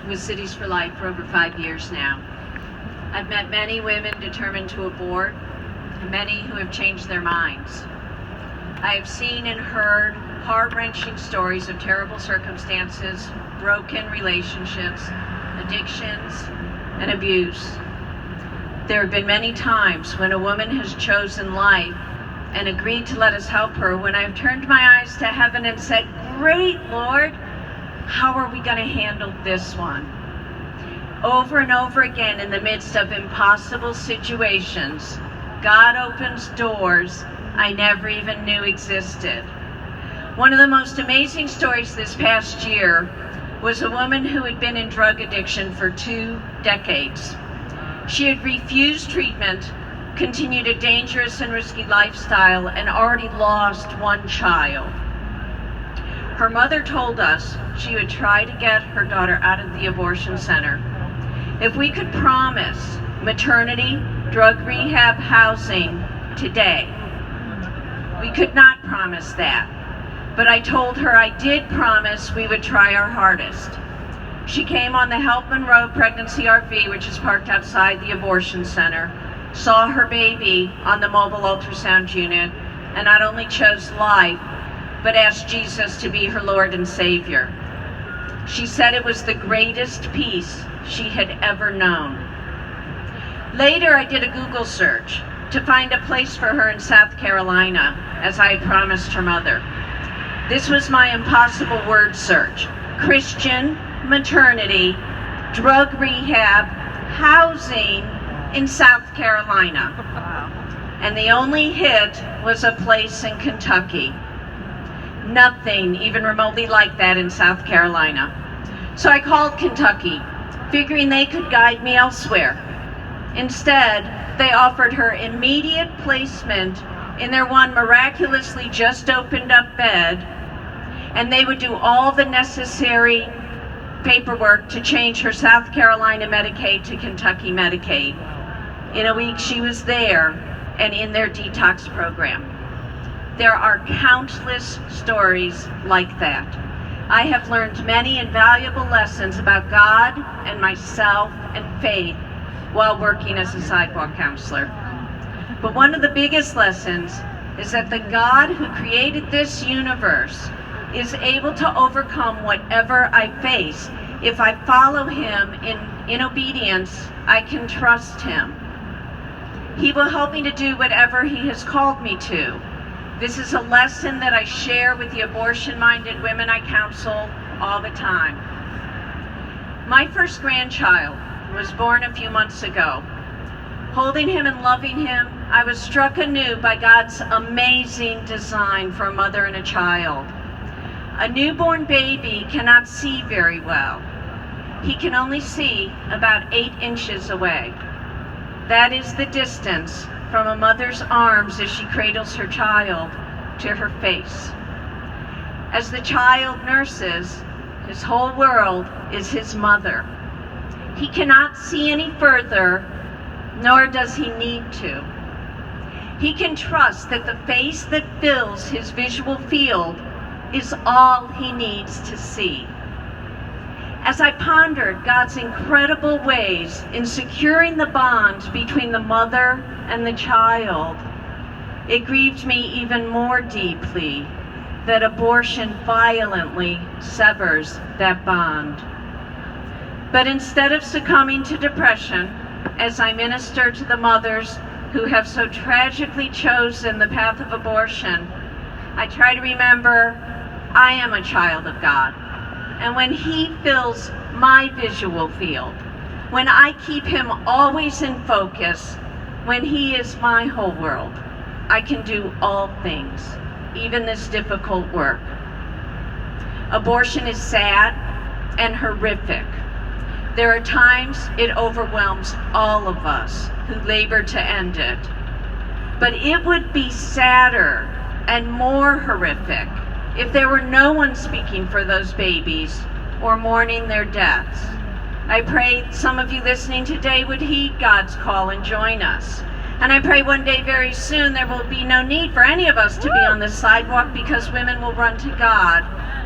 with Cities for Life for over 5 years now. I've met many women determined to abort, and many who have changed their minds. I have seen and heard heart-wrenching stories of terrible circumstances, broken relationships, addictions, and abuse. There have been many times when a woman has chosen life and agreed to let us help her, when I've turned my eyes to heaven and said, "Great, Lord, how are we going to handle this one?" Over and over again, in the midst of impossible situations, God opens doors I never even knew existed. One of the most amazing stories this past year was a woman who had been in drug addiction for 2 decades. She had refused treatment, continued a dangerous and risky lifestyle, and already lost 1 child. Her mother told us she would try to get her daughter out of the abortion center if we could promise maternity, drug rehab, housing today. We could not promise that, but I told her I did promise we would try our hardest. She came on the Help Monroe pregnancy RV, which is parked outside the abortion center, saw her baby on the mobile ultrasound unit, and not only chose life, but asked Jesus to be her Lord and Savior. She said it was the greatest peace she had ever known. Later, I did a Google search to find a place for her in South Carolina, as I had promised her mother. This was my impossible word search: Christian, maternity, drug rehab, housing in South Carolina. Wow. And the only hit was a place in Kentucky. Nothing even remotely like that in South Carolina. So I called Kentucky, figuring they could guide me elsewhere. Instead, they offered her immediate placement in their one miraculously just opened up bed, and they would do all the necessary paperwork to change her South Carolina Medicaid to Kentucky Medicaid. In a week, she was there and in their detox program. There are countless stories like that. I have learned many invaluable lessons about God and myself and faith while working as a sidewalk counselor. But one of the biggest lessons is that the God who created this universe is able to overcome whatever I face. If I follow him in obedience, I can trust him. He will help me to do whatever he has called me to. This is a lesson that I share with the abortion-minded women I counsel all the time. My first grandchild was born a few months ago. Holding him and loving him, I was struck anew by God's amazing design for a mother and a child. A newborn baby cannot see very well. He can only see about 8 inches away. That is the distance from a mother's arms as she cradles her child to her face. As the child nurses, his whole world is his mother. He cannot see any further, nor does he need to. He can trust that the face that fills his visual field is all he needs to see. As I pondered God's incredible ways in securing the bond between the mother and the child, it grieved me even more deeply that abortion violently severs that bond. But instead of succumbing to depression, as I minister to the mothers who have so tragically chosen the path of abortion, I try to remember I am a child of God. And when he fills my visual field, when I keep him always in focus, when he is my whole world, I can do all things, even this difficult work. Abortion is sad and horrific. There are times it overwhelms all of us who labor to end it. But it would be sadder and more horrific if there were no one speaking for those babies or mourning their deaths. I pray some of you listening today would heed God's call and join us. And I pray one day very soon there will be no need for any of us to be on the sidewalk, because women will run to God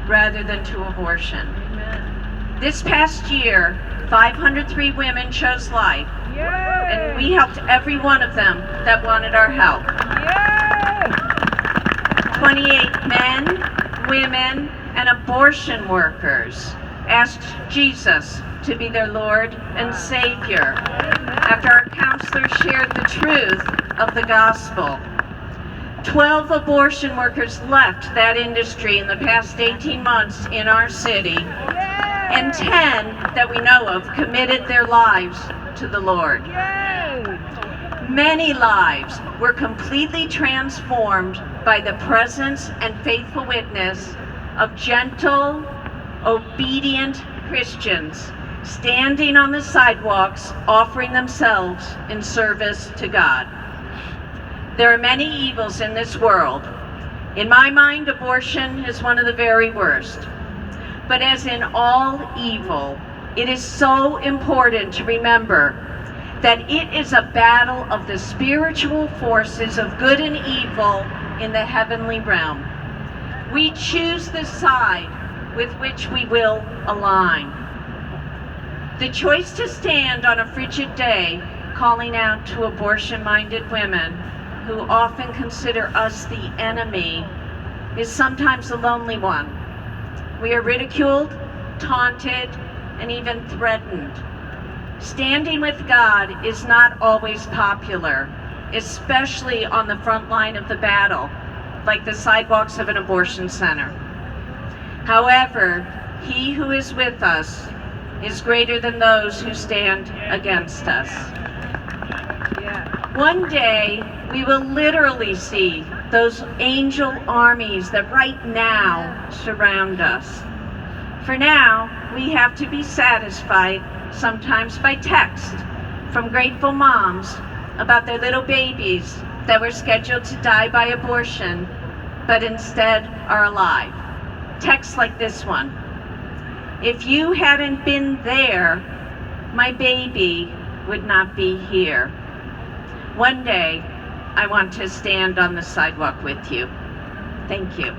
rather than to abortion. Amen. This past year, 503 women chose life, and we helped every one of them that wanted our help. 28 men, women, and abortion workers asked Jesus to be their Lord and Savior after our counselors shared the truth of the gospel. 12 abortion workers left that industry in the past 18 months in our city, and 10 that we know of committed their lives to the Lord. Many lives were completely transformed by the presence and faithful witness of gentle, obedient Christians standing on the sidewalks offering themselves in service to God. There are many evils in this world. In my mind, abortion is one of the very worst. But as in all evil, it is so important to remember that it is a battle of the spiritual forces of good and evil in the heavenly realm. We choose the side with which we will align. The choice to stand on a frigid day calling out to abortion-minded women who often consider us the enemy is sometimes a lonely one. We are ridiculed, taunted, and even threatened. Standing with God is not always popular, especially on the front line of the battle, like the sidewalks of an abortion center. However, He who is with us is greater than those who stand against us. One day, we will literally see those angel armies that right now surround us. For now, we have to be satisfied, sometimes by text, from grateful moms about their little babies that were scheduled to die by abortion, but instead are alive. Texts like this one. If you hadn't been there, my baby would not be here. One day, I want to stand on the sidewalk with you. Thank you.